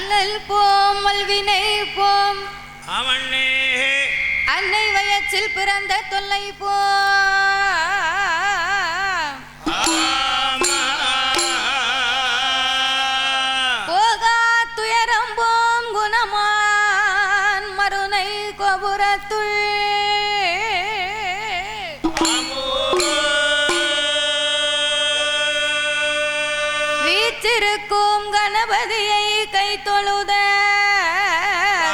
அல்லல் போம் வல்வினை போம் அவனே அன்னை வயச்சில் பிறந்த தொல்லை போ போகா துயரம் போம் குணமான் மருனை கோபுரத்துள் வீற்றிருக்கும் கணபதியை கை தொழுத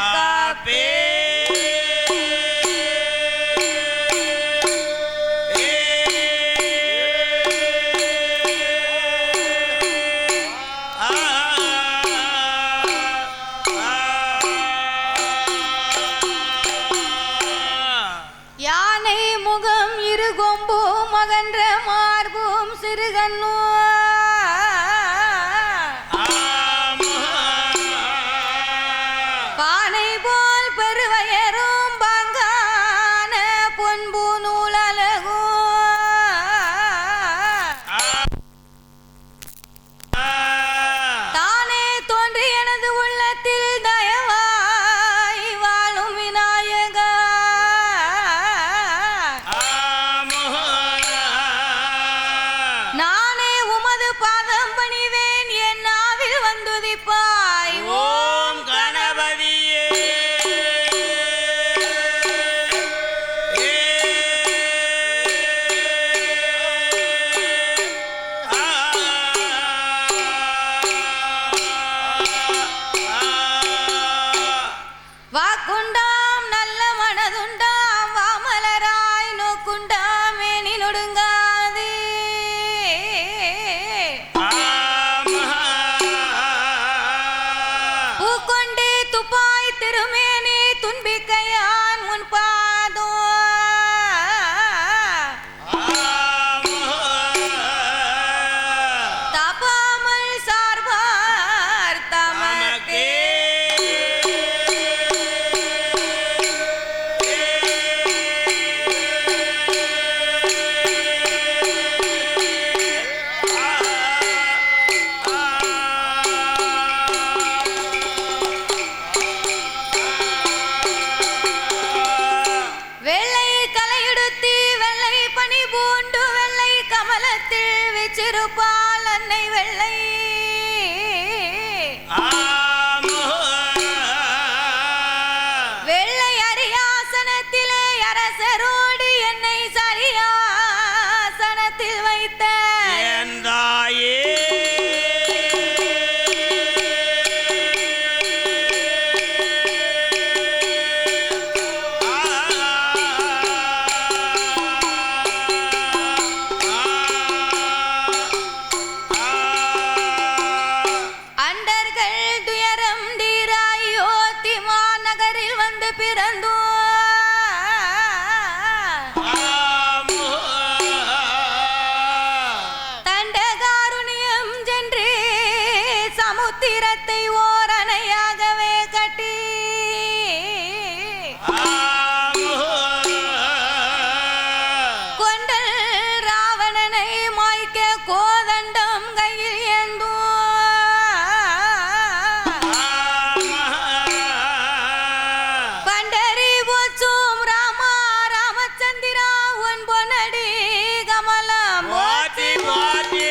காப்பே யானை முகம் இருகொம்பும் அகன்ற மார்பும் சிறுகண்ணோ பானை போல் பெருவயரும் பங்கான பொன்பு நூலழகோ தானே தோன்றி எனது உள்ளத்தில் தயவாய் வாழும் விநாயகா நானே உமது பாதம் பணிவேன் என் நாவில் வந்துதிப்பாய் ஓம் கணபதியே வாக்குண்டாம் நல்ல மனதுண்டாம் வாமலராய் நோக்குண்டாம் மேனி நொடுங்காதே பூக்கொண்டு துப்பாய் திருமேனி துன்பிக்கையான் உன் பாதோ தப்பாமல் சார்பார் தமக்கே வெள்ளை தலையுடுத்தி வெள்ளை பனி பூண்டு வெள்ளை கமலத்தில் வச்சிருப்பாள் அன்னை வெள்ளை வெள்ளை அரியாசனத்திலே அரசரோடு என்னை சரியாசனத்தில் வைத்த எந்தாயே அண்டர்கள் துயரம் தீராயோ திமாநகரில் வந்து பிறந்தோ தண்டகாருண்யம் சென்று சமுத்திரத்தை ஓரணையாகவே கட்டி கொண்டல் ராவணனை மாய்க்க கோதண்டம் கையில் ஏந்தோ பண்டரி போச்சும் ராமா ராமச்சந்திரா உன் பொன்னடி கமலம் வாத்தி வாத்தி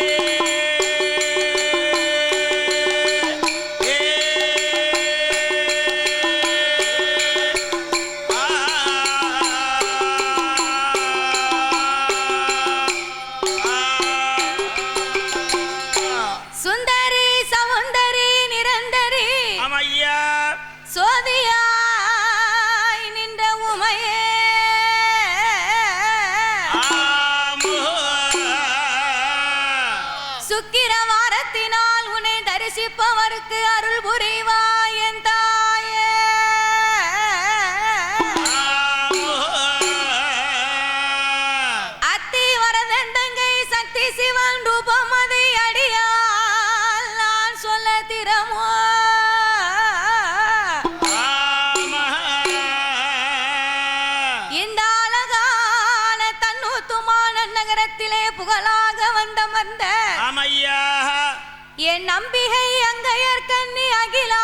சுந்தரி சவுந்தரி நிரந்தரி அம்மையா சோதியாய் நின்ற உமையே சுக்கிரவாரத்தினால் உன்னை தரிசிப்பவருக்கு அருள் புரிவாய் என் தாயே அத்தி வரதன் தங்கை சக்தி சிவன் ரூபமதி அடியால் நான் சொல்ல திறமோ இந்த அழகான தன்னூத்துமான நகரத்திலே புகழாக வந்த அம்மையா என் நம்பிகை அங்கையர் கன்னி அகிலா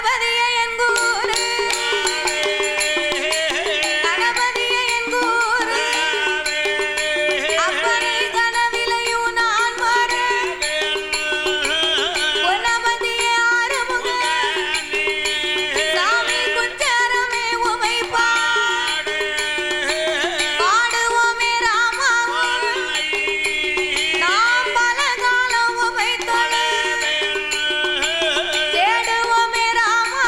கணபதியே என் கூறு கணபதியே என் கூறு அப்பனை கனவிலையும் நான் வரேன் பொன்னமதியே ஆறுமுக சாமி குஞ்சரமே உமை பாடுவோமே ராமா நாம் பலகாலம் உமை தொழ தேடுவோமே ராமா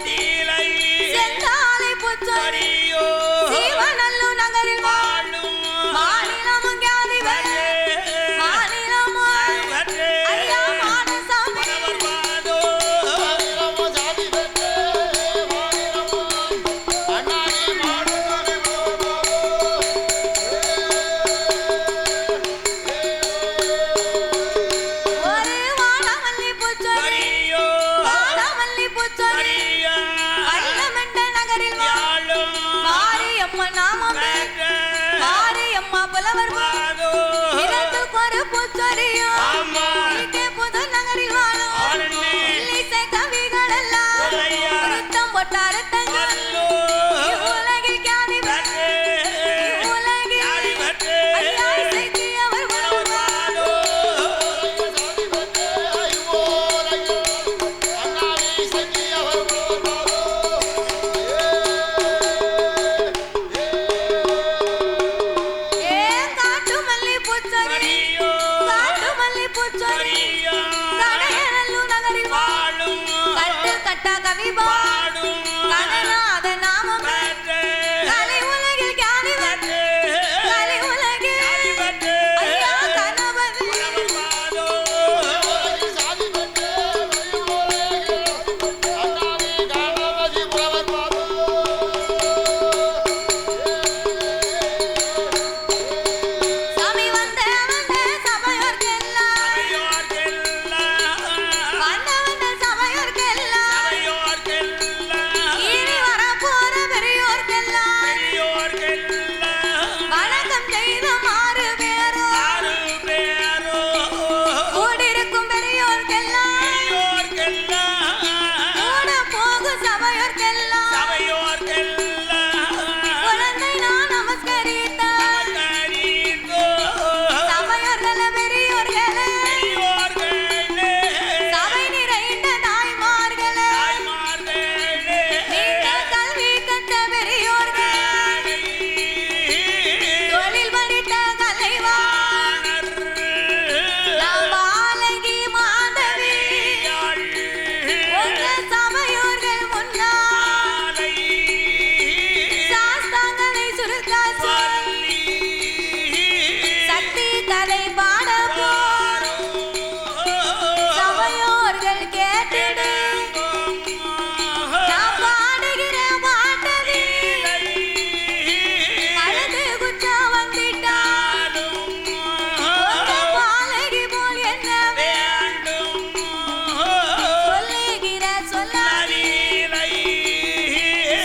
தீலை செந்தாலை புச்சொரி சொரியோ சீவனல்லு நகரில் வாழும் மாநிலமும் ஞாதிவர் மாநிலமும் கற்றே ஐயா மாடசாமி மனவர் வாதோ ஒரு வாடாமல்லி புச்சொரி சொரியோ வாடாமல்லி புச்சொரி சொரியா வல்லமென்ற நகரில் யாழும் மாரியம்மன் நாமம் கற்றே மாரியம்மா புலவர் வாதோ இரத்தில் ஒரு புச்சொரியும் ஆமா இங்கே புது நகரில் வாழும் ஆளுநே இசை கவிகள் எல்லாம் சொல்லையா நிறுத்தம் போட்டாருத்தங்கள் அல்லோ உலகில் ஞாதி கற்றே உலகில் யாழி கற்றே ஐயா இசைக்கு அவர் மனவர் வாதோ ஏன் காட்டு மல்லி புச்சொரி சொரியோ காட்டு மல்லி புச்சொரி சொரியா கடையநல்லு நகரில் வாழும் கட்டு கட்டா கவிபா பாடும் கனநாத நாமம் கற்றே கலை உலகில் ஞாதி கற்றே கலை உலகில் யாழி கற்றே ஐயா கணபதி மனவர் வாதோ சாமி வந்த சபையோர்க்கெல்லாம் அவையோர்க்கெல்லாம் வந்த சபையோர்க்கெல்லாம் அவையோர்க்கெல்லாம் இனி வரப்போற பெரியோர்க்கெல்லாம் பெரியோர்க்கெல்லாம் வணக்கம் செய்த மாறு பேரோ ஆறு பேரோ கூடியிருக்கும் பெரியோர்க்கெல்லாம் பெரியோர்க்கெல்லாம் கூட போகும் சபையோர்க்கெல்லாம் சபையோர்க்கெல்லாம் குழந்தை நான் நமஸ்கரித்த கரீதோ சபையோர்கள பெரியோர்களே பெரியோர்களே சபை நிறைந்த தாய்மார்களே தாய்மார்களே நீங்கள் கல்வி கற்ற பெரியோர்கள் தொழில் படித்த கலைவாணர் நாம் பாலகி மாதவி உங்க சபையோர்கள் முன்னால் சாஸ்தாங்களை சுருக்காசு சக்தி கலை பாட சபையோர்கள் கேட்டிடு நான் பாடுகிற பாட்டதி அழுது குற்றம் வந்திட்டால் உங்க பாலகி போல் என்ன சொல்லுகிற சொல்லாதி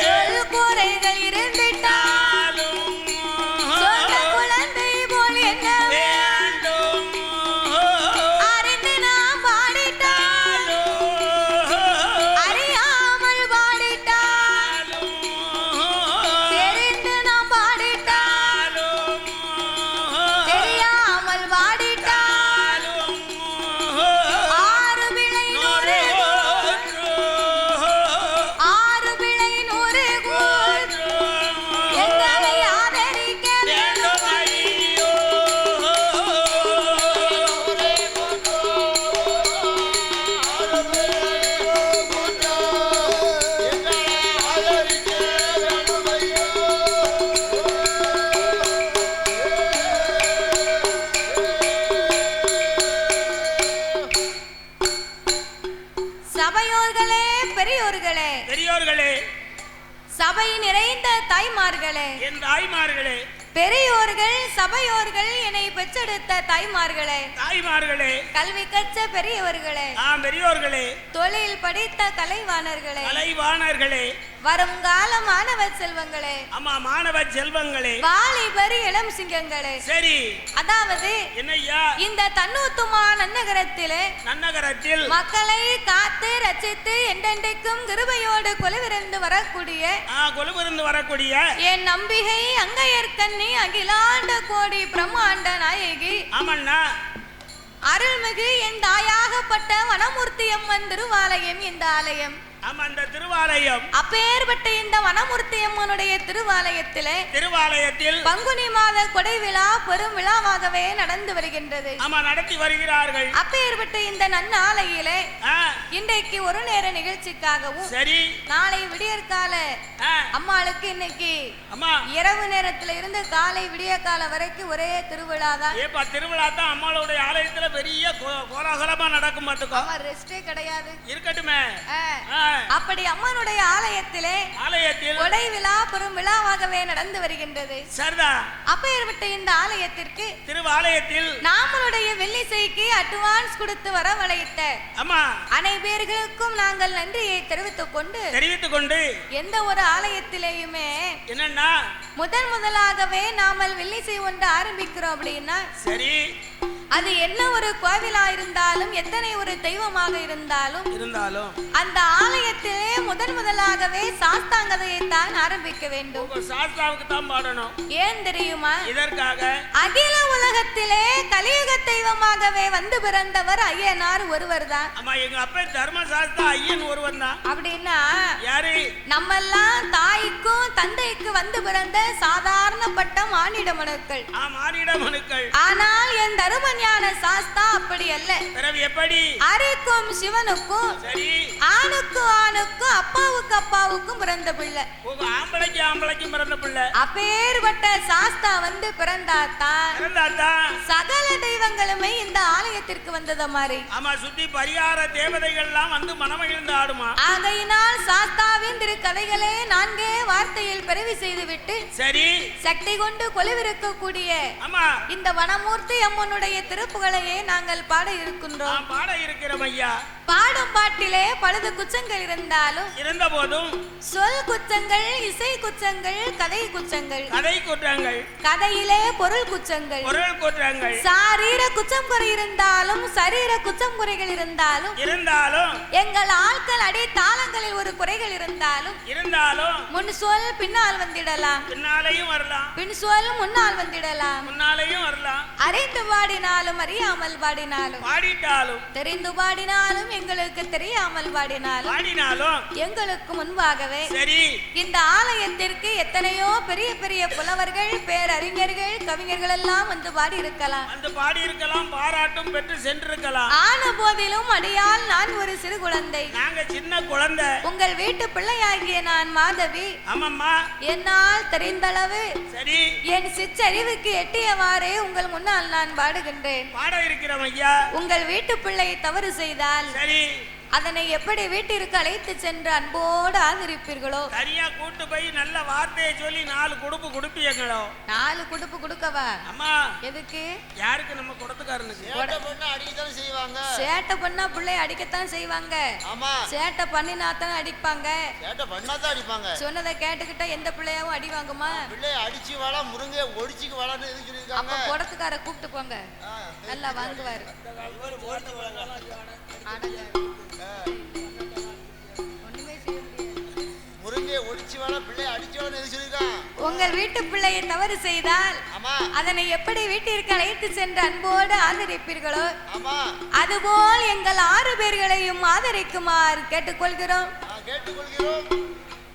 சொல் குறைகள் இருந்திட்டால் சொந்த குழந்தை போல் என்ன அறிந்து நாம் பாடிட்டால் அறியாமல் பாடிட்டால் தெரிந்து நாம் பாடிட்டால் தெரியாமல் பாடிட்டால் ஆறு பிழை நூறு ஆறு பிழை நூறு கூர் எங்களை ஆதரிக்க வேண்டும் சபையோர்களே பெரியோர்களே பெரியோர்களே சபை நிறைந்த தாய்மார்களே என் தாய்மார்களே பெரியோர்கள் சபையோர்கள் என்னை பெற்றெடுத்த தாய்மார்களே தாய்மார்களே கல்வி கற்ற பெரியவர்களே பெரியோர்களே தொழில் படித்த கலைவாணர்களே கலைவாணர்களே வருங்கால மாணவ செல்வங்களே ஆமா மாணவ செல்வங்களே வாலிபர் இளம் சிங்கங்களே சரி அதாவது என்னய்யா இந்த தன்னூத்துமா நன்னகரத்திலே நன்னகரத்தில் மக்களை காத்து ரச்சித்து என்றென்றைக்கும் கிருபையோடு கொலுவிருந்து வரக்கூடிய கொலுவிருந்து வரக்கூடிய என் நம்பிகை அங்கையர்கண்ணி அகிலாண்ட கோடி பிரம்மாண்ட நாயகி ஆமண்ணா அருள்மிகு என் தாயாகப்பட்ட வனமூர்த்தி அம்மன் திருவாலயம் இந்த ஆலயம் ஆமா, அந்த திருவாலயம். அப்பேற்பட்ட இந்த வனமூர்த்தி அம்மனுடைய திருவாலயத்தில் பங்குனி மாத கொடை விழா பெரும் விழாவாகவே நடந்து வருகின்றது. ஆமா, நடத்தி வருகிறார்கள். அப்பேற்பட்ட இந்த நன்னாளையிலே இன்றைக்கு ஒரு நேர நிகழ்ச்சிக்காகவும் சரி, நாளை விடியற்கால அம்மாளுக்கு இன்னைக்கு இரவு நேரத்துல இருந்து காலை விடிய கால வரைக்கும் ஒரே திருவிழா தான். திருவிழா தான் அம்மாளுடைய ஆலயத்துல பெரிய கோலாகலமா நடக்கும். ரெஸ்டே கிடையாது, இருக்கட்டுமே. அப்படி அம்மனுடைய ஆலயத்தில் கொடை விழா பெரும் விழாவாகவே நடந்து வருகின்றது. சரிதா. அப்பேற்பட்ட இந்த ஆலயத்திற்கு திருவாலயத்தில் நாமளுடைய வெள்ளிசைக்கு அட்வான்ஸ் கொடுத்து வரவழைத்த அனைவர்களுக்கும் நாங்கள் நன்றியை தெரிவித்துக் கொண்டு எந்த ஒரு ஆலயத்திலேயுமே என்னன்னா முதலாகவே நாமல் வெள்ளிசை ஒன்று ஆரம்பிக்கிறோம் அப்படின்னா சரி, அது என்ன ஒரு கோவிலா இருந்தாலும் எத்தனை ஒரு தெய்வமாக இருந்தாலும் அந்த ஆலயத்திலே முதலாகவே சாஸ்தாங்கதையை தான் ஆரம்பிக்க வேண்டும். சாஸ்தாவுக்கு தான் பாடணும். ஏன் தெரியுமா? இதற்காக அகில உலகத்திலே கலியுக தெய்வமாகவே வந்து பிறந்தவர் ஐயனார் ஒருவர் தான். ஆமா, எங்க அப்பா தர்மசாஸ்தா ஐயன் ஒருவர் தான். அப்படின்னா யாரு? நம்மெல்லாம் தாய்க்கும் தந்தைக்கு வந்து பிறந்த சாதாரணப்பட்ட மானிட மனுக்கள். ஆனால் என் தருமஞான சாஸ்தா அப்படி அல்ல. எப்படி? அரிக்கும் சிவனுக்கும் ஆணுக்கும் அப்பாவுக்கும் பிறந்த பிள்ளை. ஆம்பளைக்கும் பிறந்த பிள்ளை. அப்பேற்பட்ட சாஸ்தா வந்து பிறந்தாத்தான் சகல தெய்வங்களுமே இந்த ஆலயத்திற்கு வந்தத மாதிரி. ஆமா, சுத்தி பரிகார தேவதைகள் எல்லாம் வந்து மனமகிழ்ந்து ஆடுமா. ஆகையினால் சாஸ்தாவின் திருக்கதைகளே 4 வார்த்தையில் பிறவி செய்துவிட்டு சரி சக்தி கொண்டு கொலுவிருக்கக்கூடிய இந்த வனமூர்த்தி அம்மனுடைய திருப்புகளையே நாங்கள் பாட இருக்கின்றோம். பாடும் பாட்டிலே பழுது குச்சங்கள் இருந்தாலும் இருந்த போதும் சொல் குச்சங்கள், இசை குச்சங்கள், கதை குச்சங்கள், கதையிலே பொருள் குச்சங்கள், சாரீர குச்சம் குறை இருந்தாலும் சரீர குச்சம் குறைகள் இருந்தாலும் எங்கள் ஆட்கள் அடி தாளங்களில் ஒரு குறைகள் இருந்தாலும் முன் சொல் பின்னால் வந்திடலாம், பின் சொல் முன்னால் வந்திடலாம், அறிந்து பாடினாலும் அறியாமல் பாடினாலும் தெரிந்து பாடினாலும் எங்களுக்கு தெரியாமல் பாடினாலும் எங்களுக்கு முன்பாகவே இந்த ஆலயத்திற்கு எத்தனையோ பெரிய பெரிய புலவர்கள், பேரறிஞர்கள், கவிஞர்கள் எல்லாம் வந்து பாடி இருக்கலாம், பாராட்டும் பெற்று சென்றிருக்கலாம். ஆன போதிலும் அடியால் நான் ஒரு சிறு குழந்தை, சின்ன குழந்தை, உங்கள் வீட்டு பிள்ளையாகிய நான் மாதவி. என்னால் தெரிந்தளவு என் சிற்றறிவுக்கு எட்டியவாறே உங்கள் முன்னால் நான் பாடுகின்றேன். உங்கள் வீட்டு பிள்ளை தவறு செய்தால் அதனை எப்படி வீட்டிற்கு அழைத்து சென்று அன்போடு ஆதரிப்பீர்களோ, தனியா கூட்டு போய் நல்ல வார்த்தையை சொல்லி 4 குடுப்பு கொடுப்பீங்களோ. 4 குடுப்பு கொடுக்கவா? அம்மா, எதுக்கு? யாருக்கு? நம்ம கொடுத்துக்காரனுக்கு. சேட்டை பண்ணா பிள்ளை அடிக்கத்தான் செய்வாங்க. சேட்டை பண்ணினாத்தான் அடிப்பாங்க. சொன்னதை கேட்டுக்கிட்டா எந்த பிள்ளையாவும் அடிவாங்கம்மா? அடிச்சு வாழ முருங்கை ஒடிச்சுக்கு வாழன்னு அப்ப குடத்துக்கார கூப்பிட்டு போங்க, நல்லா வாங்குவாரு. உங்கள் வீட்டு பிள்ளையை தவறு செய்தால் அதனை எப்படி வீட்டிற்கு அழைத்து சென்று அன்போடு ஆதரிப்பீர்களோ அதுபோல் எங்கள் 6 பேர்களையும் ஆதரிக்குமாறு கேட்டுக்கொள்கிறோம்.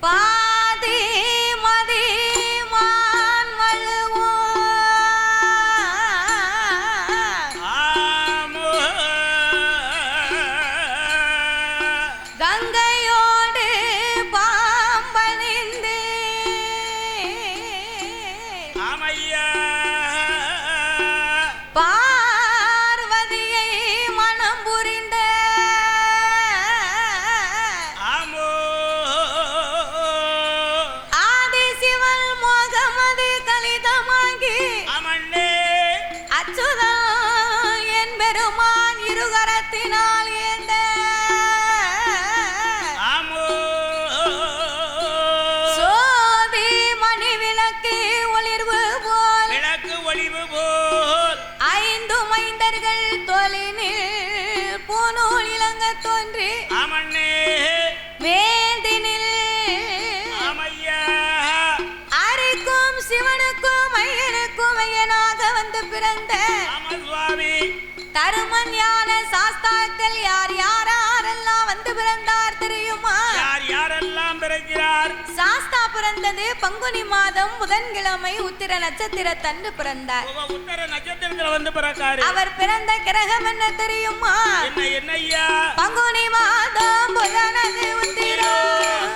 பாதி மதி மான் மழுவோ தருமஞான சாஸ்தாக்கள் யாரெல்லாம் வந்து பிறந்தார் தெரியுமா? மாதம் பிறக்கிறார்? சாஸ்தா பிறந்தது பங்குனி மாதம் புதன்கிழமை உத்திர நட்சத்திர தண்டு பிறந்தார். உத்தர நட்சத்திரத்துல வந்து பிறக்காரு. அவர் பிறந்த கிரகம் என்ன தெரியுமா? என்ன ஐயா? பங்குனி மாதம் புதனது உத்திரம்.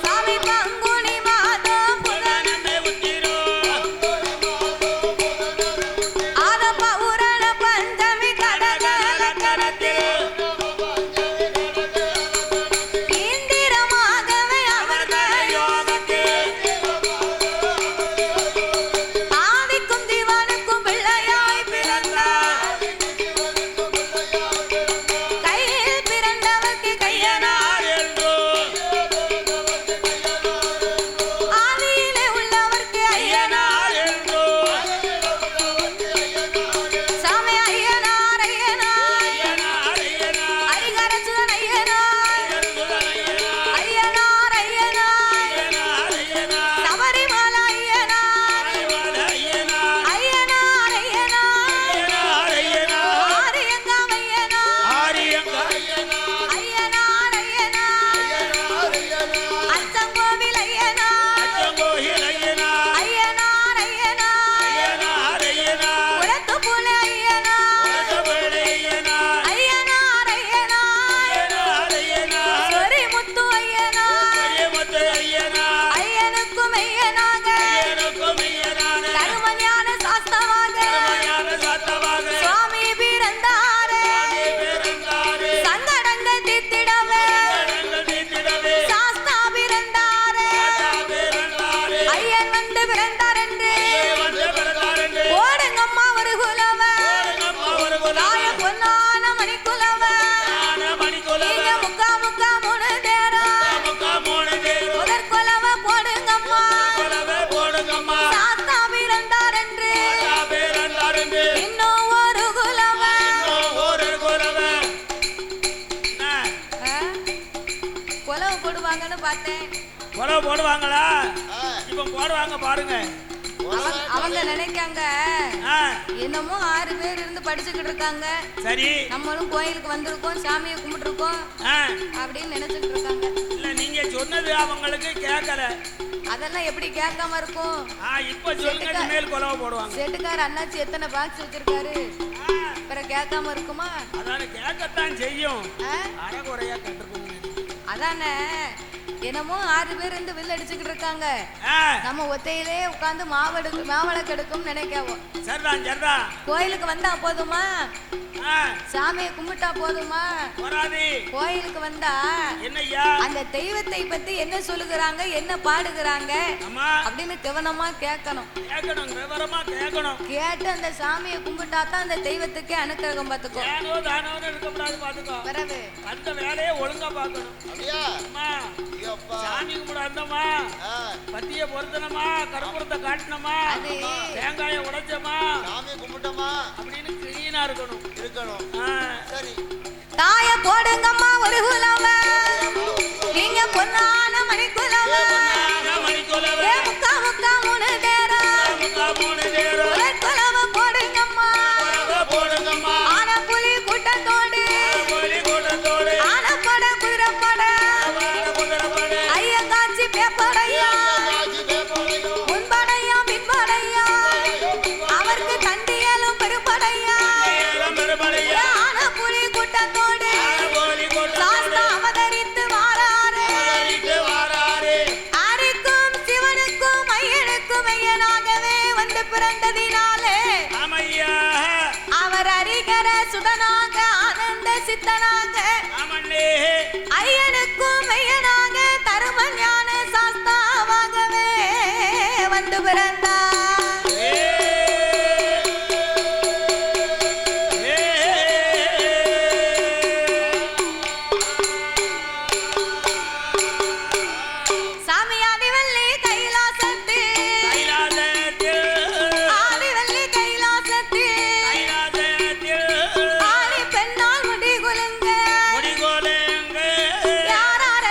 சாமி பங்குனி மாதம் புதனது உத்திரம். ஆத பௌரண பஞ்சமி கடக லக்கணத்தில் இந்திரமாகவே அவர்கள் யோகத்தில் ஆதிக்கும் திவானுக்கும் பிள்ளையாய் பிறந்தார். கையில் பிறந்தவர்க்கு கையனார் என்றோ, ஆதியிலே உள்ளவர்க்கு ஐயனார் என்றோ. சாமி ஐயனார் ஐயனார் ஹரிகரசுதன் ஐயனார் ஐயனார் ஐயனார் சபரிமலை ஐயனார் ஐயனார் ஐயனார் ஆரியங்காம் ஐயனார் ஐயனார் ஐயனார் அச்சங்கோவில் ஐயனார் ஐயனார் ஐயனார் உரத்துப்புல ஐயனார் ஐயனார் ஐயனார் சொரிமுத்து ஐயனார் ஐயனுக்கும் ஐயனாக கருமஞான சாஸ்தாவாக சுவாமி பிறந்தாரே. சங்கடங்கள் தீர்த்திடவே சாஸ்தா பிறந்தாரே. ஐயன் வந்து பிறந்தார் என்று ஓடுங்கம்மா ஒரு குலவ தாய பொன்னான மணிக்குலவ. நீங்க முக்கா முக்கா மூணு தேரம் முதற் குலவ போடுங்கம்மா. சாஸ்தா பிறந்தார் என்று இன்னும் ஒரு குலவ. குலவு போடுவாங்கன்னு பார்த்தேன். உறவு போடுவாங்களா? இப்ப போடுவாங்க பாருங்க. அவங்க நினைக்காங்க ஆ, என்னமோ 6 பேர் இருந்து படிச்சுக்கிட்டு இருக்காங்க, சரி. நம்மளும் கோயிலுக்கு வந்திருக்கோம் சாமியை கும்பிட்டு இருக்கோம் ஆ, அப்படின்னு நினைச்சிட்டு இருக்காங்க. இல்ல நீங்க சொன்னது அவங்களுக்கு கேட்கல. அதெல்லாம் எப்படி கேட்காம இருக்கும்? இப்ப சொல்லுங்க, மேல் குலவை போடுவாங்க. செட்டுக்கார அண்ணாச்சி எத்தனை பாக்ஸ் வச்சிருக்காரு, பிறகு கேட்காம இருக்குமா? அதான கேட்கத்தான் செய்யும். ஆ? அறகுறையா கட்டுக்கணும். அதானே என்னமோ 6 பேர் இருந்து வில் அடிச்சுக்கிட்டு இருக்காங்க, நம்ம ஒத்தையிலே உட்கார்ந்து மாவளக்கெடுக்கும் நினைக்காவோம். சரிதான் சரிதான். கோயிலுக்கு வந்தா போதுமா? சாமியை கும்பிட்டா போதுமா? கோயிலுக்கு வந்தா என்னய்யா அந்த தெய்வத்தை பத்தி என்ன சொல்லுகிறாங்க, என்ன பாடுகிறாங்க அப்படின்னு கவனமா கேட்கணும். விவரமா கேட்கணும். கேட்டு அந்த சாமியை கும்பிட்டா தான் அந்த தெய்வத்துக்கே அனுக்கிரகம் பார்த்துக்கோ. பிறகு அந்த வேலையை ஒழுங்கா பார்க்கணும். சாமி கும்பிட வந்தோமா, பத்திய பொருத்தனமா, கற்பூரத்தை காட்டணுமா, தேங்காய உடைச்சோமா, சாமி கும்பிட்டோமா அப்படின்னு கிளீனா இருக்கணும். சரி, தாய போடுங்கம்மா ஒரு குலவ, நீங்க பொன்னான மணிக்குலவ, முக்கா முக்கா மூணு தேரம் குலவ போடுங்கம்மா. ஆன புலி கூட்டத்தோடு ஆனப்பட குதிரப்பட ஐயங்காட்சி பேப்படையா முன்படையா பின்படையா அவருக்கு தண்டியலும் பெருப்படையா. ஆன புலி கூட்டத்தோடு சாஸ்தா அவதரித்து வாராரு. ஆரிக்கும் சிவனுக்கும் ஐயனுக்கும் ஐயனாகவே வந்து பிறந்ததினாலே அவர் ஹரிகர சுதனாக ஆனந்த சித்தனாக ஐயனுக்கும் ஐயனாக தரும ஞான சாஸ்தாவாகவே வந்து பிறந்தார். சாமி ஆதிவல்லி கைலாசத்தில் ஆதிவல்லி கைலாசத்தில் ஆதி பெண்ணால் முடி குலுங்க யாரார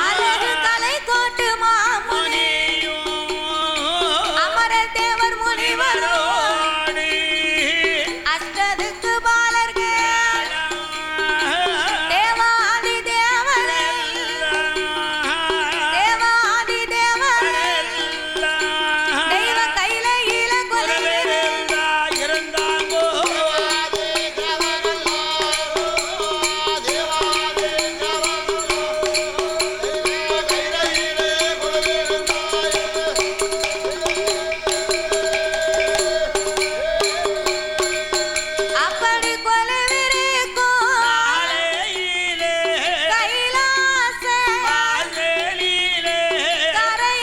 அழகு கலை கோட்டு மாமுனி அமரர் தேவர் முனிவரோடு அஷ்டதுக்கு பாலர்கள் தேவாதி தேவரே தேவாதி தேவரே தெய்வ கையில கொலைவிருந்தா இருந்தாங்கோ அப்படி கொலைவிருக்கும் ஆலையிலே கைலாச ஆலையிலே கரை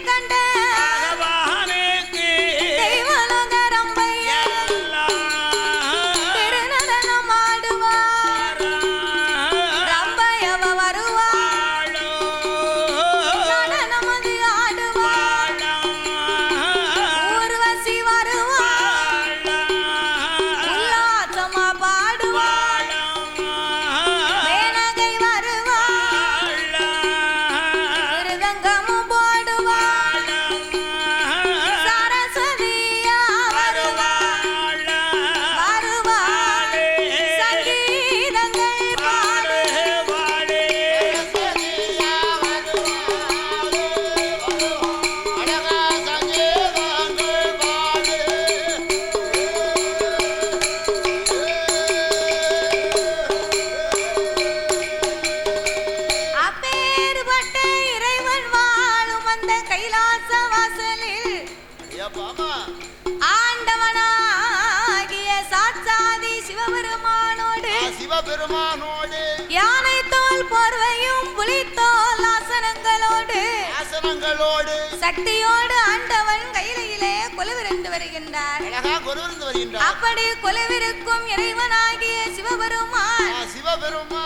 கண்ட பகவானுக்கு தெய்வலோகரம்பையா திருநடனம் ஆடுவார் ரம்பையவ வருவார் நடனமது ஆடுவார் ஊர்வசி வருவார் உல்லாசமா பாடுவார் மேனகை வருவார் மிருதங்கமும் போடுவார் சரஸ்வதியா வருவார் சங்கீதங்கள் பாடு அப்பேறுபட்ட இறைவன் வாழும் அந்த கைலாச வாசலில் ஆண்டவனாகிய சாட்சாதி சிவபெருமானோடு சிவபெருமானோடு யானை தோல் போர்வையும் புலித்தோல் ஆசனங்களோடு ஆசனங்களோடு சக்தியோடு ஆண்டவன் கையிலே கொலுவிருந்து வருகின்றார் அழகா கொலுவிருந்து வருகின்றார். அப்படி கொலுவிருக்கும் இறைவனாகிய சிவபெருமான் சிவபெருமான்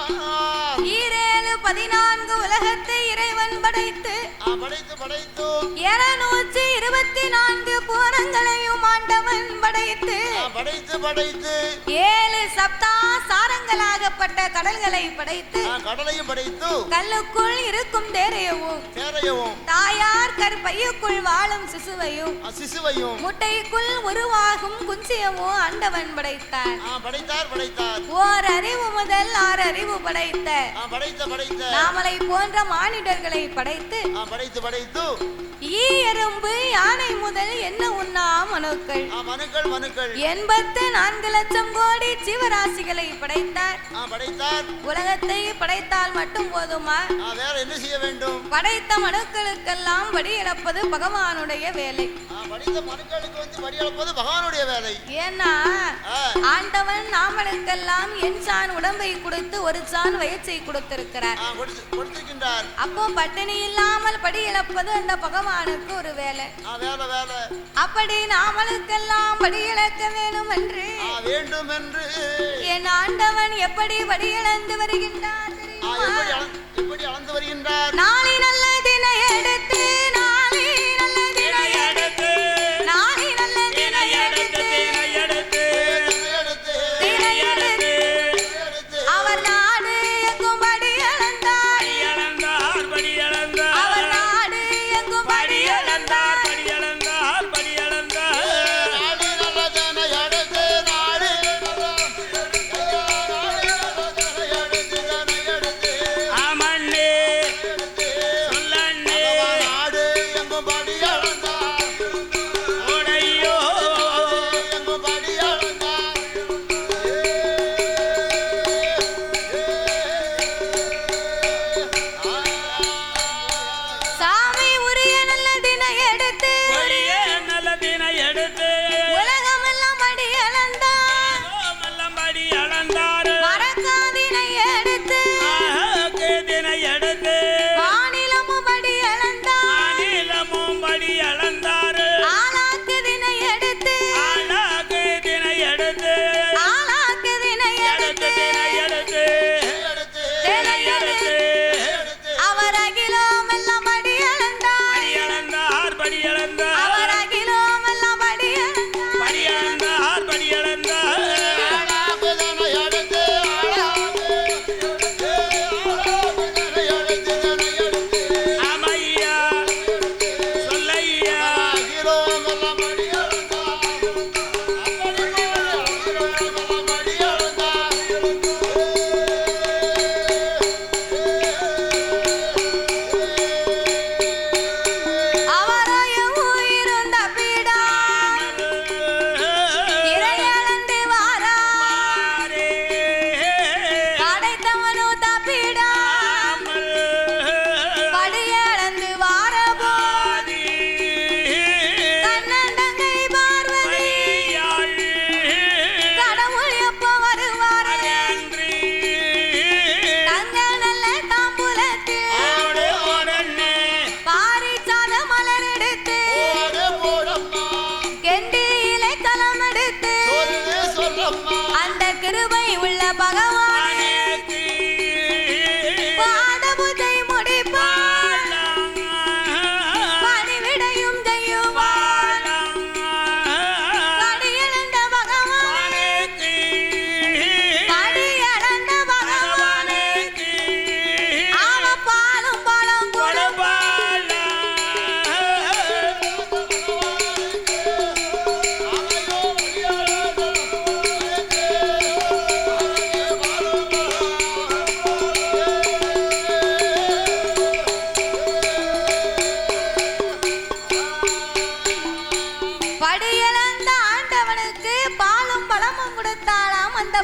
14 உலகத்தை இறைவன் படைத்து படைத்து படைத்து 224 பூரங்களையும் ஆண்டவன் படைத்து படைத்து படைத்து 7 சப்தா சாரங்களாகப்பட்ட கடல்களை படைத்து கடலையும் படைத்து கல்லுக்குள் இருக்கும் தேரையவும் தேரையவும் தாயார் கற்பையுக்குள் வாழும் சிசுவையும் சிசுவையும் முட்டைக்குள் உருவாகும் குஞ்சியவும் ஆண்டவன் படைத்தார் படைத்தார் படைத்தார் ஓர் அறிவு முதல் 6 அறிவு படைத்த படைத்த படைத்த நாமலை போன்ற மானிடர்களை படைத்து படைத்து படைத்து ஈ எறும்பு யானை முதல் என்ன உண்ணா மனுக்கள் மனுக்கள் மனுக்கள் 84 லட்சம் கோடி ஜீவராசிகளை படைத்தார் படைத்தார். உலகத்தை படைத்தால் மட்டும் போதுமா வேற என்ன செய்ய வேண்டும்? படைத்த மனுக்களுக்கெல்லாம் படி இழப்பது பகவானுடைய வேலை. படைத்த மனுக்களுக்கு படி இழப்பது பகவானுடைய வேலை. ஏன்னா ஆண்டவன் நாமளுக்கெல்லாம் என் சான் உடம்பை கொடுத்து ஒரு சான் வயிற்றை கொடுத்திருக்கிறார். அப்போ பட்டினி இல்லாமல் படி இழப்பது அந்த பகவானுக்கு ஒரு வேலை. அப்படி நாமளுக்கெல்லாம் படி இழக்க வேண்டும் என்று என் ஆண்டவன் எப்படி படி இழந்து வருகின்றார் தெரியுமா? நாளை நல்ல தின எடுத்து நாளை நல்ல தின எடுத்து நாளை நல்ல தின எடுத்து அவர் நாடு எங்கும் படி இழந்தார். அவர் நாடு எங்கும் படி இழந்தார். ஆமா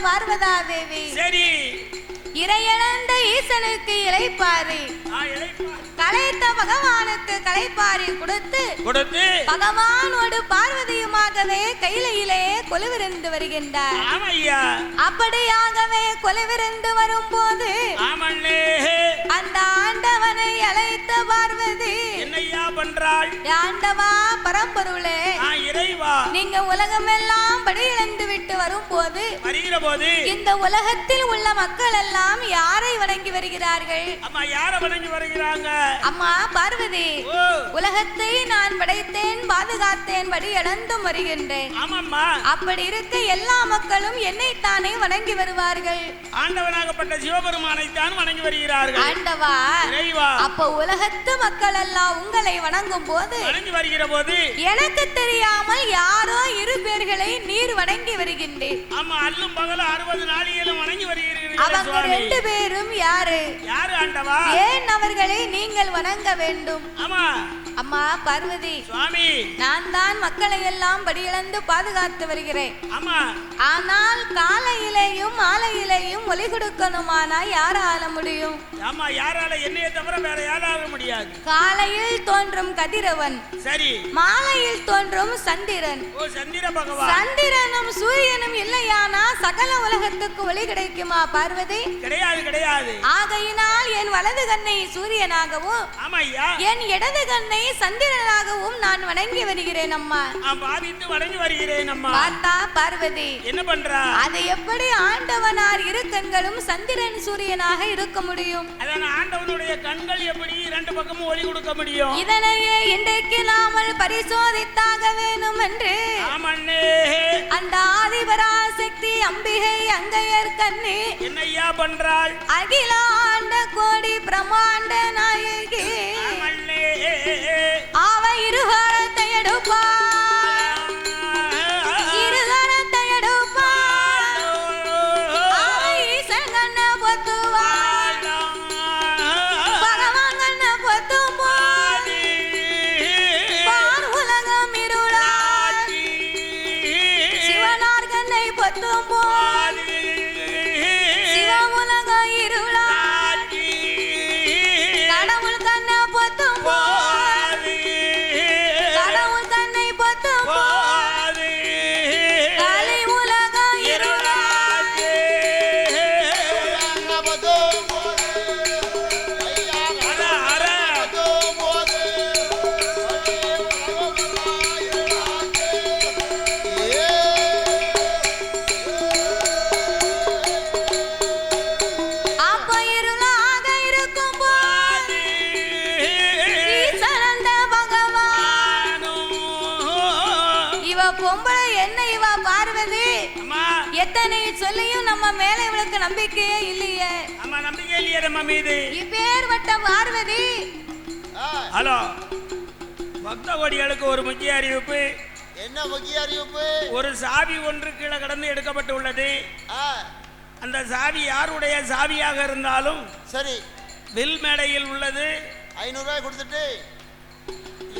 பார்வதா தேவி சரி இறையளந்த ஈசனுக்கு இளைப்பாரி கலைத்த பகவானுக்கு கலைப்பாரி கொடுத்து பகவானோடு பார்வதியுமாகவே கையிலே கொலுவிருந்து வருகின்றார். அப்படியாகவே கொலுவிருந்து வரும்போது அந்த ஆண்டவனை அழைத்த பார்வதி என்னையா பண்றாள்? ஆண்டவா பரம்பொருளே இறைவா, நீங்க உலகமெல்லாம் படியிழந்து விட்டு வரும்போது இந்த உலகத்தில் உள்ள மக்கள் எல்லாம் யாரை வணங்கி வருகிறார்கள்? அம்மா யாரை வணங்கி வருகிறாங்க? அம்மா பார்வதி, உலகத்தை நான் படைத்தேன், பாதுகாத்தேன், படி இழந்தும் வருகின்றேன். அப்படி இருக்க எல்லா மக்களும் என்னைத்தானே வணங்கி வருவார்கள். ஆண்டவனாகப்பட்ட சிவபெருமானை தான் வணங்கி வருகிறார்கள். ஆண்டவா, அப்போ உலகத்து மக்கள் எல்லாம் உங்களை வணங்கும் போது வணங்கி வருகிற போது எனக்கு தெரியாமல் யாரோ இரு பேர்களை நீர் வணங்கி வருகின்றேன். ஆமா, அல்லும் பகல 60 நாளிகளும் வணங்கி வருகிறீர்கள். அவங்க 2 பேரும் யாரு? யாரு ஆண்டவா? ஏன் அவர்களை நீங்கள் வணங்க வேண்டும்? ஆமா அம்மா பார்வதி, சுவாமி, நான் தான் மக்களை எல்லாம் படியிழந்து பாதுகாத்து வருகிறேன். ஆமா, ஆனால் காலையிலேயும் மாலையிலேயும் ஒளி கொடுக்கணுமானா யாரால முடியும்? ஆமா, யாரால? என்னைய தவிர வேற யாரால முடியாது. காலையில் தோன்றும் கதிரவன், சரி, மாலையில் தோன்றும் சந்திரன். ஓ சந்திர பகவான். சந்திரனும் சூரியனும் இல்லையானா சகல உலகத்துக்கு ஒளி கிடைக்குமா பார்வதி? கிடையாது, கிடையாது. ஆகையினால் என் வலது கண்ணை சூரியனாகவும் என் இடது கண்ணை சந்திரனாகவும் நான் வணங்கி வருகிறேன் அம்மா. பாவித்து வணங்கி வருகிறேன் அம்மா. பார்த்தா பார்வதி என்ன பண்றா? அது எப்படி ஆண்டவனார் இரு கண்களும் சந்திரன் சூரியனாக இருக்க முடியும்? அதான் ஆண்டவனுடைய கண்கள் எப்படி 2 பக்கமும் ஒளி கொடுக்க முடியும்? இதனையே இன்றைக்கு நாமல் பரிசோதித்தாக வேணும் என்று அந்த ஆதிபராசக்தி அம்பிகை அங்கையர் கண்ணி என்னையா பண்றாள்? அகிலாண்ட கோடி பிரமாண்ட நாயகி அவ இருகரத்தை எடுப்பாள், இருகரத்தை எடுப்பாள், அவ ஈசன் கண்ண பொத்துவாள், பகவான் கண்ண பொத்துவாள், பார் உலகம் இருளாள், சிவனார் கண்ணை பொத்துவாள், சிவமுலக இருளாள், கடவுள் கண்ண பொத்துவாள், கடவுள் தன்னை பொத்துவாள், கலி உலக இருளாள். அப்ப இருளாக இருக்கும் போது ஈசனந்த பகவான் இவ பொம்பளை என்ன இவ பார்வதி எத்தனை சொல்லியும் நம்ம மேல இவளுக்கு நம்பிக்கையே இல்லையே. அம்மா நம்பிக்கை இல்லையே நம்ம மீது. இப்பேர்வட்ட பார்வதி. ஹலோ, பக்த கோடிகளுக்கு ஒரு முக்கிய அறிவிப்பு. என்ன முக்கிய அறிவிப்பு? ஒரு சாவி ஒன்று கீழே கடந்து எடுக்கப்பட்டு உள்ளது. அந்த சாவி யாருடைய சாவியாக இருந்தாலும் சரி, வில் மேடையில் உள்ளது. 500 ரூபாய் கொடுத்துட்டு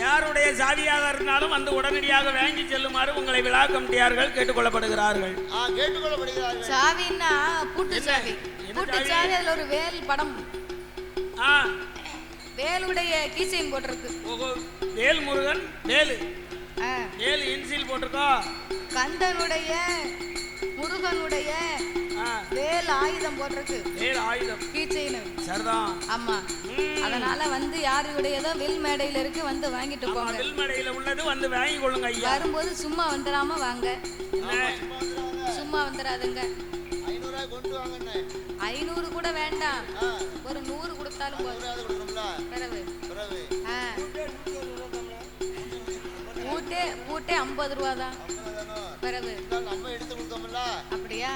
யாருடைய சாவியாக இருந்தாலும் வந்து உடனடியாக வாங்கி செல்லுமாறு உங்களை விழா கமிட்டியார்கள் கேட்டுக்கொள்ளப்படுகிறார்கள். கேட்டுக்கொள்ளப்படுகிறார்கள். சாவின்னா பூட்டு சாவி. பூட்டு சாவி, அதுல ஒரு வேல் படம், வேலுடைய கீச்சைன் போட்டிருக்கு. வேல் முருகன், வேலு வேலு இன்சில் போட்டிருக்கோ. கந்தனுடைய முருகனுடைய வேல் ஆயுதம் போட்டிருக்கு. வேல் ஆயுதம் கீச்சைன். சரிதான். ஆமா, அதனால வந்து யாருடையதோ வில் மேடையில இருக்கு, வந்து வாங்கிட்டு போங்க. வில் மேடையில உள்ளது வந்து வாங்கி கொள்ளுங்க ஐயா. வரும்போது சும்மா வந்துடாம வாங்க, சும்மா வந்துடாதுங்க. 500 ரூபாய் கொண்டு வாங்க. 500 கூட வேண்டாம், ஒரு 100 கொடுத்தாலும் போதும். பூட்டே 50 ரூபா தான். பிறகு அப்படியா?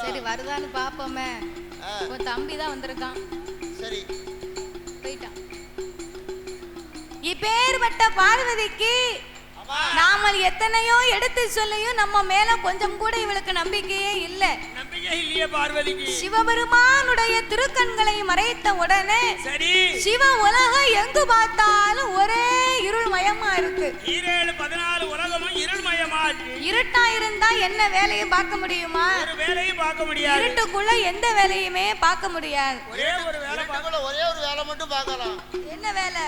சரி, வருதான்னு பாப்போமே. உன் தம்பி தான் வந்திருக்கான். சரி, போயிட்டான். இப்பேர்பட்ட பார்வதிக்கு நாம எத்தனையோ எடுத்து சொல்லியும் நம்ம மேல கொஞ்சம் கூட இவளுக்கு நம்பிக்கையே இல்ல. இல்லையே பார்வதிக்கு. சிவபெருமானுடைய திருக்கண்களை மறைத்த உடனே சரி சிவ உலகம் எங்கு பார்த்தாலும் ஒரே இருள்மயமா இருக்கு. 14 உலகமும் இருள்மயமா இருக்கு. இருட்டா இருந்தா என்ன வேலையும் பார்க்க முடியுமா? ஒரு வேலையும் பார்க்க முடியாது. இருட்டுக்குள்ள எந்த வேலையுமே பார்க்க முடியாது. ஒரே ஒரு வேலை மட்டும் பார்க்கலாம். என்ன வேலை?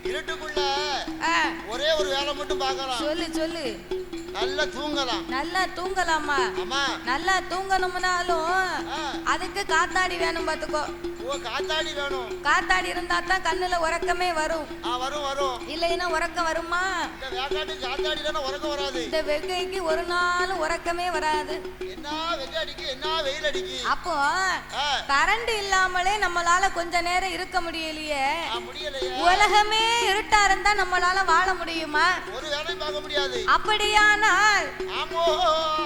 இருட்டுக்குள்ள ஆ, ஒரே ஒரு வேலை மட்டும் பார்க்கலாம். சொல்லு சொல்லு. நல்லா தூங்கலாம். நல்லா தூங்கலாமா? ஆமா. நல்லா தூங்கணும்னாலும் ஆ. அதுக்கு காத்தாடி வேணும் பாத்துக்கோ. ஓ, காத்தாடி வேணும். காத்தாடி இருந்தா தான் கண்ணுல உறக்கமே வரும். வரும் வரும். இல்லைன்னா உறக்கம் வருமா? இந்த வேக்காட்டு காத்தாடி இல்லைன்னா உறக்கம் வராது. இந்த வெக்கைக்கு ஒரு நாளும் உறக்கமே வராது. என்ன வெக்க அடிக்கு, என்ன வெயில் அடிக்கு. அப்போ ஆ. கரண்ட் இல்லாமலே நம்மளால கொஞ்ச நேரம் இருக்க முடியலையே. முடியலையே. உலகமே இருட்டா இருந்தா நம்மளால வாழ முடியுமா? ஒரு வேலையும் பார்க்க முடியாது. அப்படியானால் ஆமோ.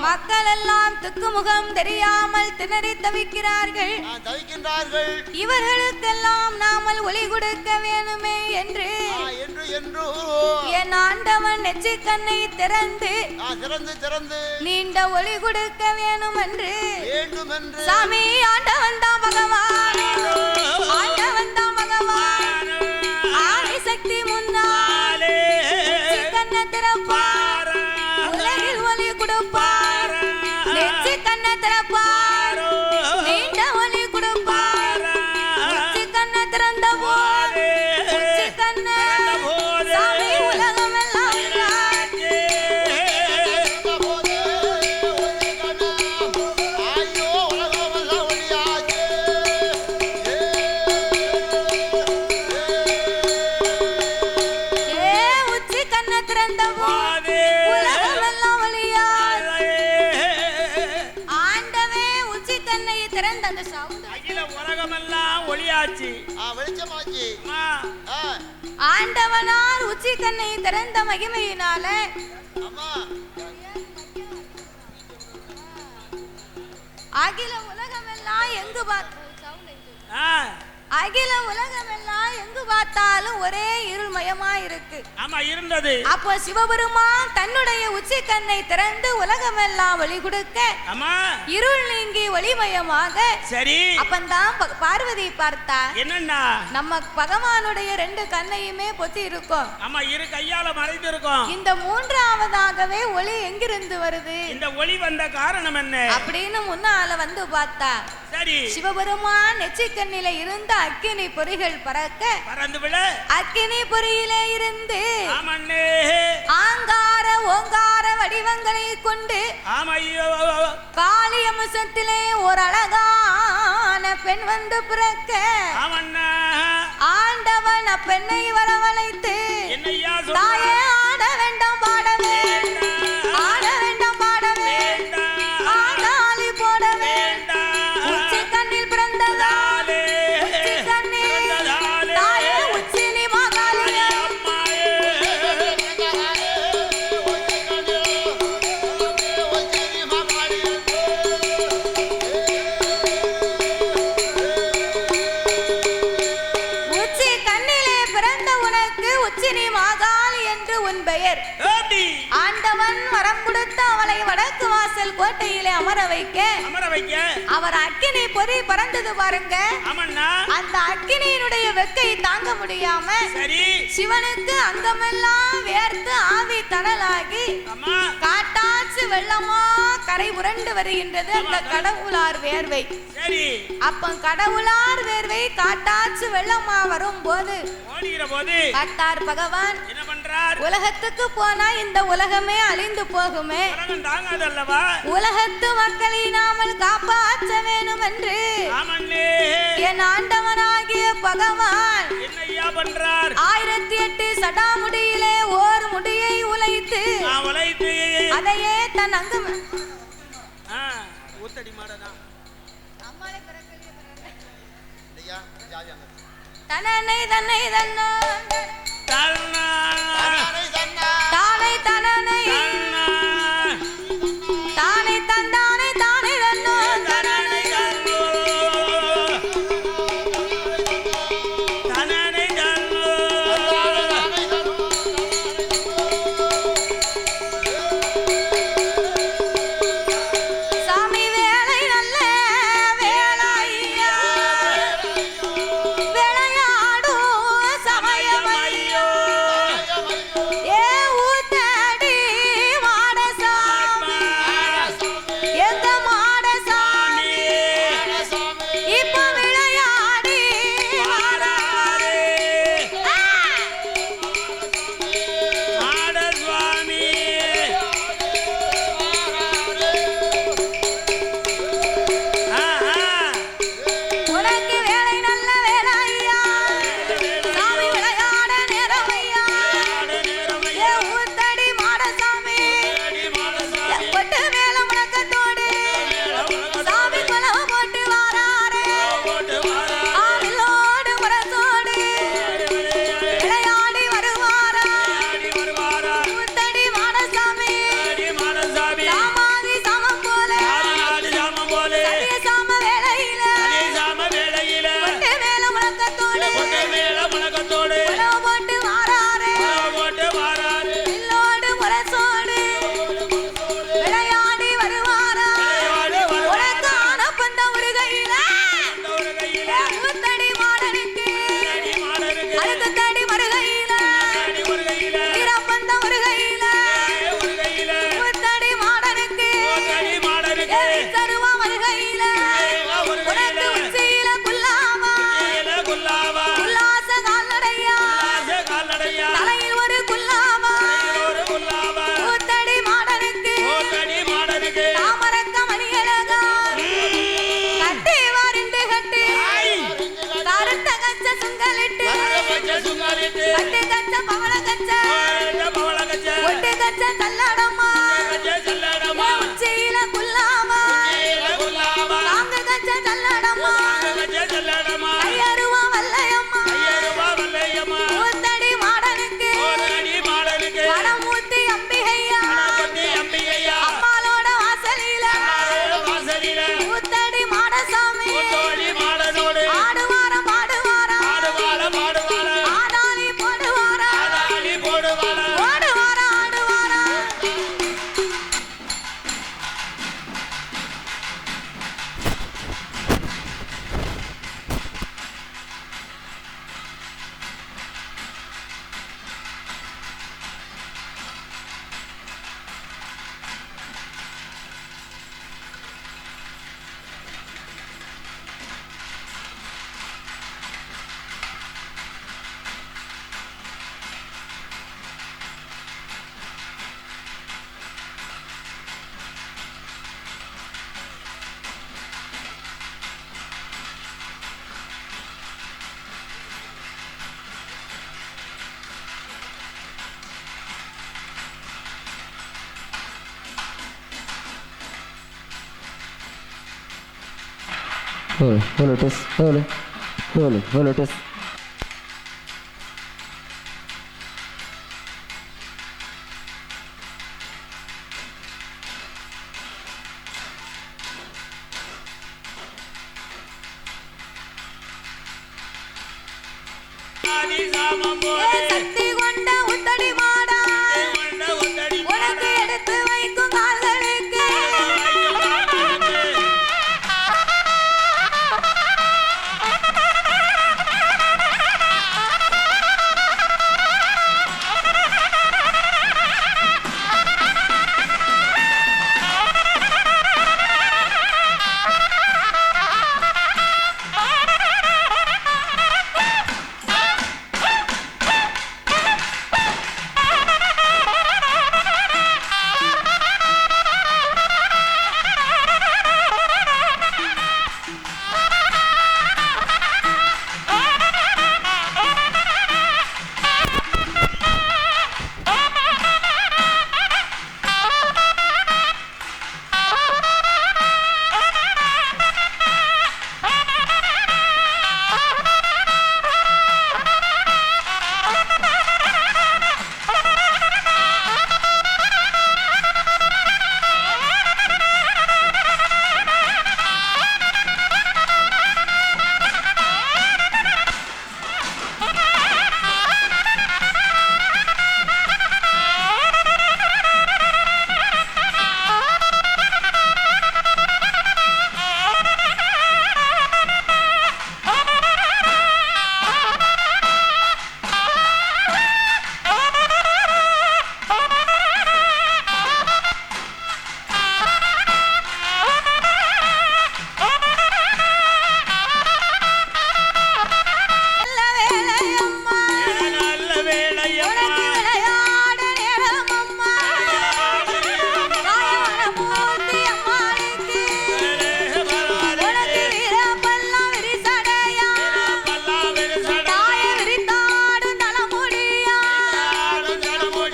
மக்கள் எல்லாம் திக்குமுகம் தெரியாமல் திணறி தவிக்கிறார்கள். தவிக்கின்றார்கள். இவர்களுக்கெல்லாம் நாமல் ஒளி கொடுக்க வேணுமே என்று என்று என்று என் ஆண்டவன் நெற்றிக்கண்ணை திறந்து திறந்து நீண்ட ஒளி கொடுக்க வேணும் என்று வேண்டும் என்று சாமி ஆண்டவன் தான் பகவான், ஆண்டவன் தான் பகவான். ஆதி சக்தி முன்னாலே நெற்றிக்கண்ணை திறப்பார், உலகில் ஒளி கொடுப்பார். நெற்றிக்கண்ணை திறப்பார், நீண்ட ஒளி கொடுப்பார். நெற்றிக்கண்ணை திறந்த போது நெற்றிக்கண்ணை சாமி உலகமெல்லாம் ஐயோ உலகமெல்லாம் ஒளியாச்சு. உச்சி கண்ணை திறந்த போது உலகமெல்லாம் ஒளியாச்சு. ஆண்டவே உச்சி கண்ணை திறந்த அந்த சவுண்ட் அகில உலகமெல்லாம் ஒளியாச்சு. வெளிச்சமாச்சு. ஆண்டவனார் உச்சி கண்ணை திறந்த மகிமையினால அம்மா அகில உலகமெல்லாம் எங்கு ஆ, அகில உலகமெல்லாம் எங்கு பார்த்தாலும் ஒரே இருள்மயமா இருக்கு. ஆமா இருந்தது. அப்போ சிவபெருமான் தன்னுடைய உச்சி கண்ணை திறந்து உலகமெல்லாம் ஒளி கொடுக்க ஆமா இருள் நீங்கி ஒளிமயமாக. சரி அப்பந்தான் பார்வதி பார்த்தா என்னன்னா நம்ம பகவானுடைய 2 கண்ணையுமே பொத்தி இருக்கும். ஆமா இரு கையால மறைந்து இருக்கும். இந்த மூன்றாவதாகவே ஒளி எங்கிருந்து வருது? இந்த ஒளி வந்த காரணம் என்ன அப்படின்னு முன்னால வந்து பார்த்தா சரி சிவபெருமான் நெற்றிக்கண்ணில இருந்த அக்கினி பொறிகள் பறக்க பறந்து விட அக்கினி பொறியிலே இருந்து ஆமண்ணே ஆங்கார ஓங்கார வடிவங்களை கொண்டு ஆமையோ காளி அம்சத்திலே ஒரு அழகான பெண் வந்து பிறக்க ஆமண்ணா ஆண்டவன் அப்பெண்ணை வரவழைத்து என்னையா தாயே சொல்ற ஆட வேண்டாம் பாடவே, ஆட வேண்டாம் பாடவே, ஆடாளி போடவே. உச்சி கண்ணில் பிறந்ததா உச்சி கண்ணில் தாயே உச்சினி மகாளியே. உச்சி கண்ணிலே பிறந்த உனக்கு உச்சினி மாகாளி என்று உன் பெயர். ஆண்டவன் வரம் கொடுத்து அவளை வடக்கு வாசல் கோட்டையிலே அமர வைக்க அவர் அக்கினி பொறி பறந்தது பாருங்க. ஆமண்ணா அந்த அக்கினியினுடைய வெக்கை தாங்க முடியாம சரி சிவனுக்கு அங்கமெல்லாம் வேர்த்து ஆவி தணலாகி ஆமா காட்டாற்று வெள்ளமா கரை புரண்டு வருகின்றது அந்த கடவுளார் வேர்வை. சரி அப்ப கடவுளார் வேர்வை காட்டாற்று வெள்ளமா வரும் போது ஓடுகிற போது காட்டார் பகவான் என்ன பண்றார் உலகத்துக்கு போனா இந்த உலகமே அழிந்து போகுமே, உலகம் தாங்காதல்லவா உலகத்து மக்களை நாமல் காப்பாற்ற வேணும் என்று ஆமண்ணே என் ஆண்டவனாகிய பகவான் என்னையா பண்றார் 1008 சடாமுடியிலே ஓர் முடியை உழைத்து உழைத்து அதையே தன் அங்கம் ஊத்தடி மாடனா தன்னை தன்னை தன்னோ தன்னா தானை தனனை தானை தந்தானை தானை தன்னோ தனனை தன்னோ தனனை தன்னோ சாமி வேலை நல்ல சுங்கலிட்டு சுங்காலிட்டு கட்டு கச்ச பவள கச்ச பவள கச்ச ஒட்டு கச்ச தள்ளடமா செல்லடமா உச்சியில குல்லாமா குல்லாமா தாங்க கச்ச தள்ளடமா செல்லடமா ஐயருவா வல்லையம்மா ஐயருவா வல்லையம்மா ஊத்தடி மாடனுக்கு ஓரடி மாடனுக்கு வடமூர்த்தி அம்பிகையா கணபதி அம்பிகையா அம்மாளோட வாசலில வாசலில ஊத்தடி Madasamy ஓட்டோடி மாடனோடு ஆடுவாரம் ஆடுவாரம் ஆடுவாள பாடுவாள ஆடாளி போடுவாரா ஆடாளி போடுவாள ஓடுவாரா ஆடுவாரா Hello, test. Hello, test. ஆதி சாமம் ஏ போலே சக்தி கொண்ட உத்தடி மாடா கொண்ட ஒத்தடி உனக்கு எடுத்து வைக்கும் கால்களுக்கு நல்ல வேலையம்மா நல்ல வேளையம்மா உனக்கு விளையாட நேரம் அம்மா காயவனமூர்த்தி அம்மாளுக்கு உனக்கு வீரப்பல்லாம் விரிசடையா தாய விரித்தாடும் தலைமுடியா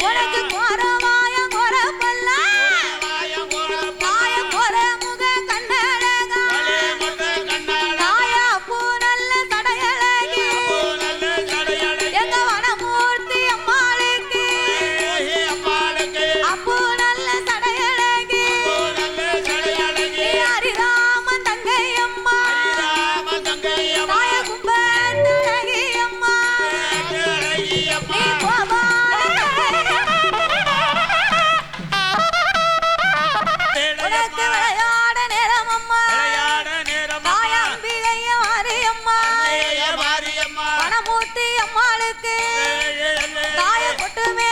உனக்கு கோரவாய கோரப்பல்லா தாய கோர முக கண்ணழகா தாய பூ நல்ல சடையழகி எங்க வனமூர்த்தி அம்மாளுக்கு அப்பூ நல்ல சடையழகி நீ ஹரிராம தங்கையம்மா தாய கும்பத்தழகி அம்மா நீ உனக்கு விளையாட நேரம் அம்மா தாய அம்பிகைய மாரியம்மா வனமூர்த்தி அம்மாளுக்கு தாய கொட்டுமே